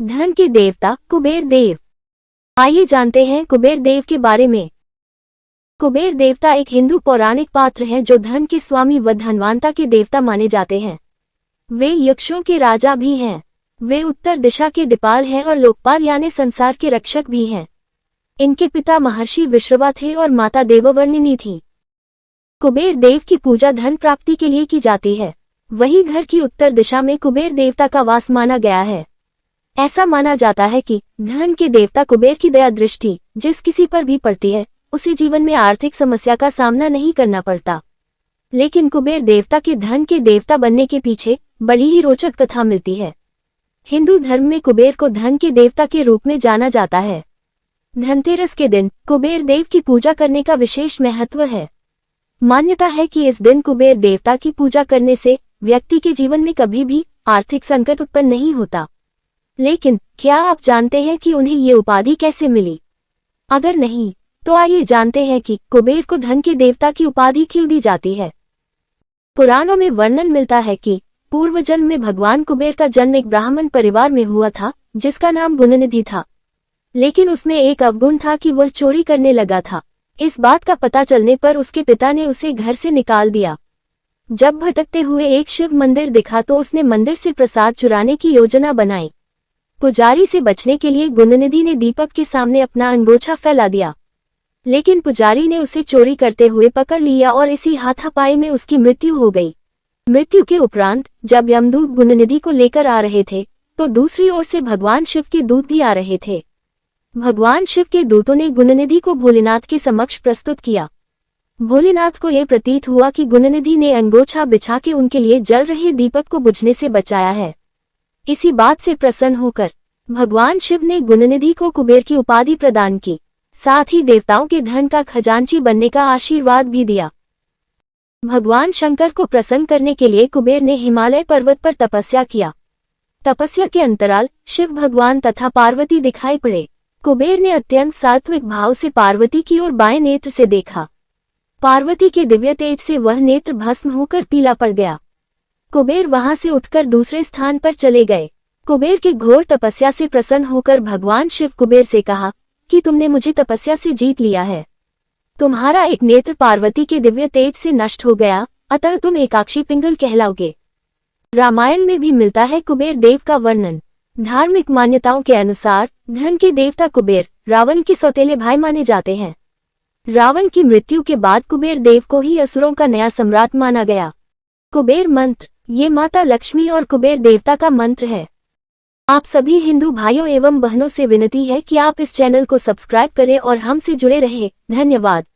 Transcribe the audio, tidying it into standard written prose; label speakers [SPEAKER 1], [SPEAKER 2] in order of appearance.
[SPEAKER 1] धन के देवता कुबेर देव। आइए जानते हैं कुबेर देव के बारे में। कुबेर देवता एक हिंदू पौराणिक पात्र हैं जो धन के स्वामी व धनवानता के देवता माने जाते हैं। वे यक्षों के राजा भी हैं। वे उत्तर दिशा के दिपाल हैं और लोकपाल यानी संसार के रक्षक भी हैं। इनके पिता महर्षि विश्रवा थे और माता देववर्णिनी थी। कुबेर देव की पूजा धन प्राप्ति के लिए की जाती है। वही घर की उत्तर दिशा में कुबेर देवता का वास माना गया है। ऐसा माना जाता है कि धन के देवता कुबेर की दया दृष्टि जिस किसी पर भी पड़ती है उसे जीवन में आर्थिक समस्या का सामना नहीं करना पड़ता। लेकिन कुबेर देवता के धन के देवता बनने के पीछे बड़ी ही रोचक कथा मिलती है। हिंदू धर्म में कुबेर को धन के देवता के रूप में जाना जाता है। धनतेरस के दिन कुबेर देव की पूजा करने का विशेष महत्व है। मान्यता है कि इस दिन कुबेर देवता की पूजा करने से व्यक्ति के जीवन में कभी भी आर्थिक संकट उत्पन्न नहीं होता। लेकिन क्या आप जानते हैं कि उन्हें ये उपाधि कैसे मिली? अगर नहीं तो आइए जानते हैं कि कुबेर को धन के देवता की उपाधि क्यों दी जाती है। पुराणों में वर्णन मिलता है कि पूर्व जन्म में भगवान कुबेर का जन्म एक ब्राह्मण परिवार में हुआ था जिसका नाम गुणनिधि था। लेकिन उसमें एक अवगुण था कि वह चोरी करने लगा था। इस बात का पता चलने पर उसके पिता ने उसे घर से निकाल दिया। जब भटकते हुए एक शिव मंदिर दिखा तो उसने मंदिर से प्रसाद चुराने की योजना बनाई। पुजारी से बचने के लिए गुणनिधि ने दीपक के सामने अपना अंगोछा फैला दिया। लेकिन पुजारी ने उसे चोरी करते हुए पकड़ लिया और इसी हाथापाई में उसकी मृत्यु हो गई। मृत्यु के उपरांत जब यमदूत गुणनिधि को लेकर आ रहे थे तो दूसरी ओर से भगवान शिव के दूत भी आ रहे थे। भगवान शिव के दूतों ने गुणनिधि को भोलेनाथ के समक्ष प्रस्तुत किया। भोलेनाथ को यह प्रतीत हुआ कि गुणनिधि ने अंगोछा बिछा के उनके लिए जल रहे दीपक को बुझने से बचाया है। इसी बात से प्रसन्न होकर भगवान शिव ने गुणनिधि को कुबेर की उपाधि प्रदान की। साथ ही देवताओं के धन का खजांची बनने का आशीर्वाद भी दिया। भगवान शंकर को प्रसन्न करने के लिए कुबेर ने हिमालय पर्वत पर तपस्या किया। तपस्या के अंतराल शिव भगवान तथा पार्वती दिखाई पड़े। कुबेर ने अत्यंत सात्विक भाव से पार्वती की ओर बाएं नेत्र से देखा। पार्वती के दिव्य तेज से वह नेत्र भस्म होकर पीला पड़ गया। कुबेर वहां से उठकर दूसरे स्थान पर चले गए। कुबेर के घोर तपस्या से प्रसन्न होकर भगवान शिव कुबेर से कहा कि तुमने मुझे तपस्या से जीत लिया है। तुम्हारा एक नेत्र पार्वती के दिव्य तेज से नष्ट हो गया, अतः तुम एकाक्षी पिंगल कहलाओगे। रामायण में भी मिलता है कुबेर देव का वर्णन। धार्मिक मान्यताओं के अनुसार धन के देवता कुबेर रावण के सौतेले भाई माने जाते हैं। रावण की मृत्यु के बाद कुबेर देव को ही असुरों का नया सम्राट माना गया। कुबेर मंत्र ये माता लक्ष्मी और कुबेर देवता का मंत्र है। आप सभी हिंदू भाइयों एवं बहनों से विनती है कि आप इस चैनल को सब्सक्राइब करें और हमसे जुड़े रहें। धन्यवाद।